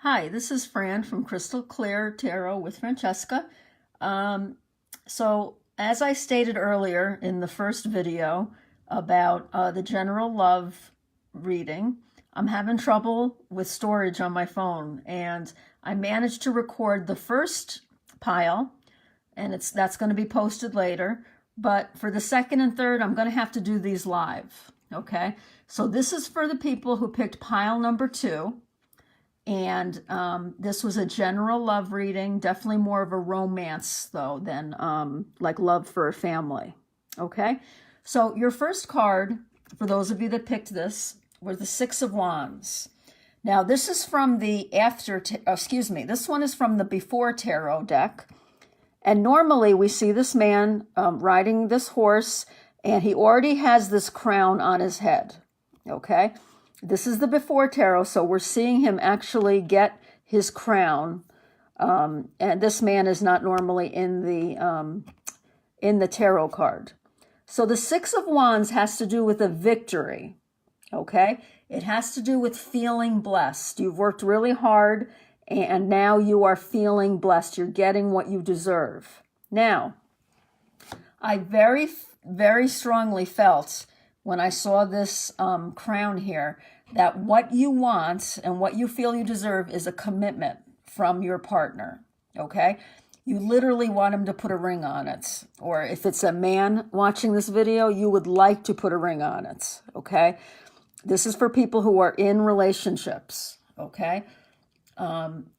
Hi, this is Fran from Crystal Clear Tarot with Francesca. So as I stated earlier in the first video about the general love reading, I'm having trouble with storage on my phone, and I managed to record the first pile, and that's going to be posted later. But for the second and third, I'm going to have to do these live. Okay, so this is for the people who picked pile number 2. And this was a general love reading, definitely more of a romance, though, than like love for a family. Okay, so your first card, for those of you that picked this, was the Six of Wands. Now, this is from the this one is from the Before Tarot deck. And normally we see this man riding this horse, and he already has this crown on his head. Okay. This is the Before Tarot, so we're seeing him actually get his crown. And this man is not normally in the tarot card. So the Six of Wands has to do with a victory, okay? It has to do with feeling blessed. You've worked really hard, and now you are feeling blessed. You're getting what you deserve. Now, I very, very strongly felt when I saw this crown here, that what you want and what you feel you deserve is a commitment from your partner, okay? You literally want him to put a ring on it. Or if it's a man watching this video, you would like to put a ring on it, okay? This is for people who are in relationships, okay?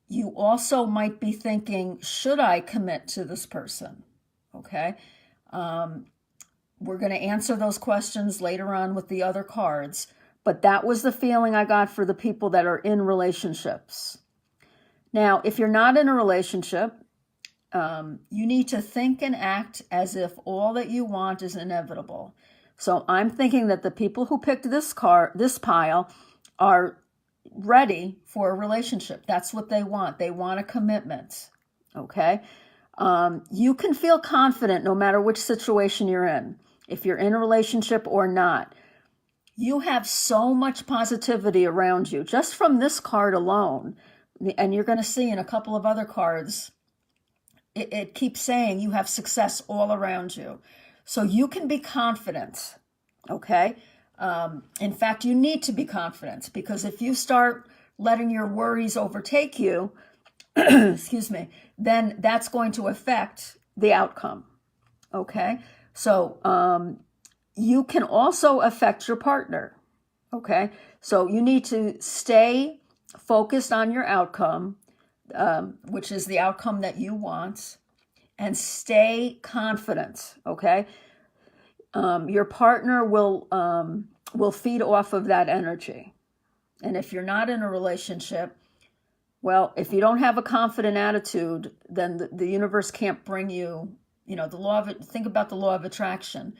You also might be thinking, should I commit to this person, okay? We're going to answer those questions later on with the other cards, but that was the feeling I got for the people that are in relationships. Now, if you're not in a relationship, you need to think and act as if all that you want is inevitable. So I'm thinking that the people who picked this pile, are ready for a relationship. That's what they want. They want a commitment, okay? You can feel confident no matter which situation you're in. If you're in a relationship or not, you have so much positivity around you just from this card alone. And you're going to see in a couple of other cards, it keeps saying you have success all around you. So you can be confident, okay? In fact, you need to be confident, because if you start letting your worries overtake you, excuse me, then that's going to affect the outcome, okay? So you can also affect your partner, okay? So you need to stay focused on your outcome, which is the outcome that you want, and stay confident, okay? Your partner will feed off of that energy. And if you're not in a relationship, well, if you don't have a confident attitude, then the universe can't bring you, think about the law of attraction.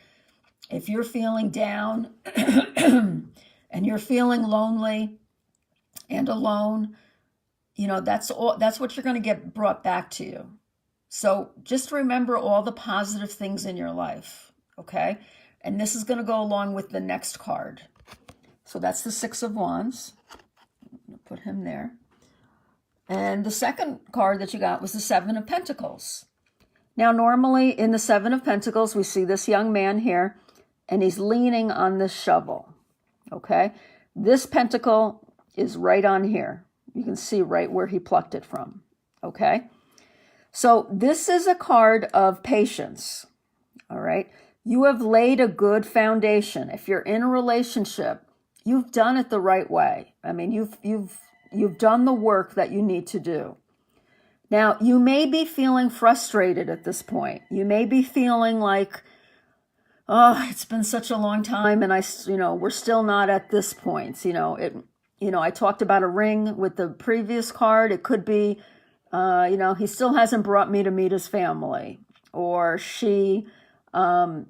If you're feeling down and you're feeling lonely and alone, that's what you're going to get brought back to you. So just remember all the positive things in your life, okay? And this is going to go along with the next card. So that's the Six of Wands. I'm going to put him there. And the second card that you got was the Seven of Pentacles. Now, normally in the Seven of Pentacles, we see this young man here, and he's leaning on this shovel, okay? This pentacle is right on here. You can see right where he plucked it from, okay? So this is a card of patience, all right? You have laid a good foundation. If you're in a relationship, you've done it the right way. I mean, you've done the work that you need to do. Now, you may be feeling frustrated at this point. You may be feeling like, oh, it's been such a long time, and we're still not at this point. I talked about a ring with the previous card. It could be, he still hasn't brought me to meet his family, or she hasn't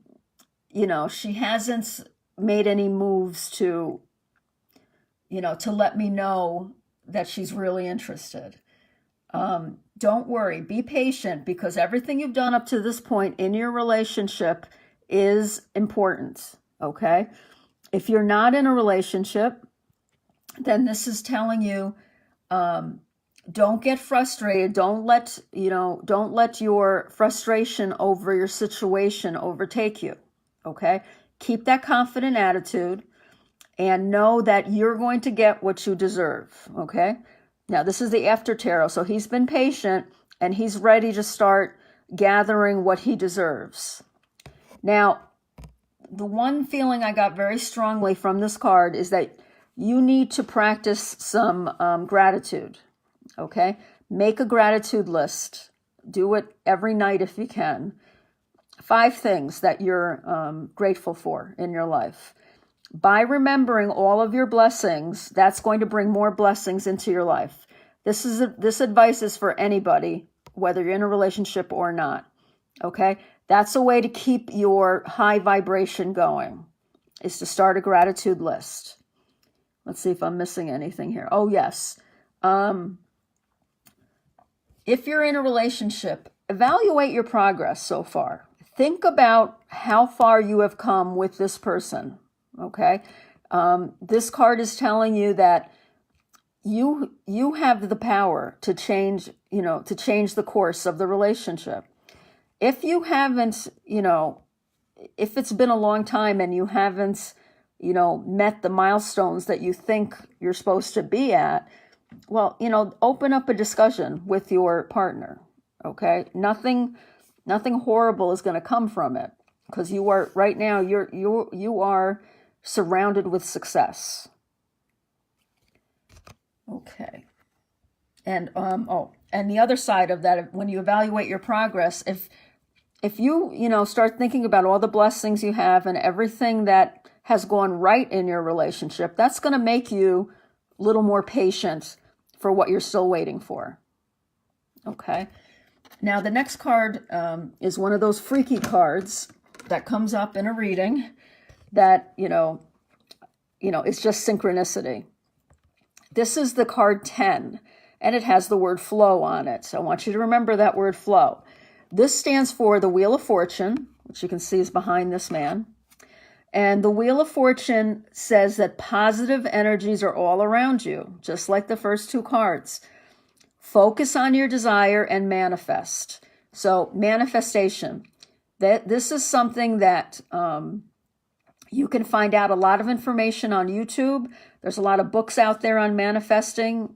made any moves to let me know that she's really interested. Don't worry, be patient, because everything you've done up to this point in your relationship is important, okay? If you're not in a relationship, then this is telling you Don't get frustrated. Don't let your frustration over your situation overtake you. Okay? Keep that confident attitude and know that you're going to get what you deserve. Okay? Now, this is the after tarot. So he's been patient and he's ready to start gathering what he deserves. Now, the one feeling I got very strongly from this card is that you need to practice some gratitude. Okay? Make a gratitude list. Do it every night if you can. 5 things that you're grateful for in your life. By remembering all of your blessings, that's going to bring more blessings into your life. This advice is for anybody, whether you're in a relationship or not. Okay? That's a way to keep your high vibration going, is to start a gratitude list. Let's see if I'm missing anything here. Oh, yes. If you're in a relationship, evaluate your progress so far. Think about how far you have come with this person, okay? This card is telling you that you have the power to change the course of the relationship. If you haven't, if it's been a long time and you haven't, met the milestones that you think you're supposed to be at, well, open up a discussion with your partner, okay? Nothing horrible is going to come from it, because you are right now, you are surrounded with success. Okay. And and the other side of that, when you evaluate your progress, if you start thinking about all the blessings you have and everything that has gone right in your relationship, that's going to make you a little more patient for what you're still waiting for. Okay. Now, the next card is one of those freaky cards that comes up in a reading that, it's just synchronicity. This is the card 10, and it has the word flow on it. So I want you to remember that word flow. This stands for the Wheel of Fortune, which you can see is behind this man. And the Wheel of Fortune says that positive energies are all around you, just like the first 2 cards. Focus on your desire and manifest. So manifestation, this is something that you can find out a lot of information on YouTube. There's a lot of books out there on manifesting.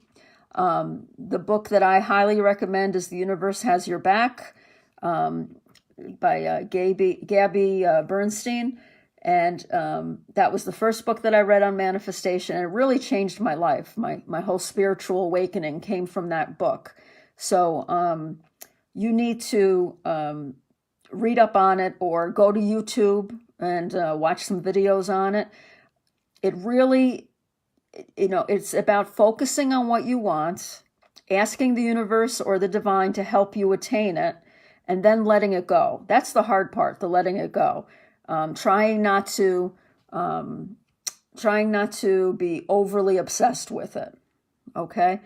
The book that I highly recommend is The Universe Has Your Back by Gabby Bernstein. And that was the first book that I read on manifestation, and it really changed my life. My whole spiritual awakening came from that book. So you need to read up on it or go to YouTube and watch some videos on it. It really, it's about focusing on what you want, asking the universe or the divine to help you attain it, and then letting it go. That's the hard part, the letting it go. Trying not to be overly obsessed with it. Okay.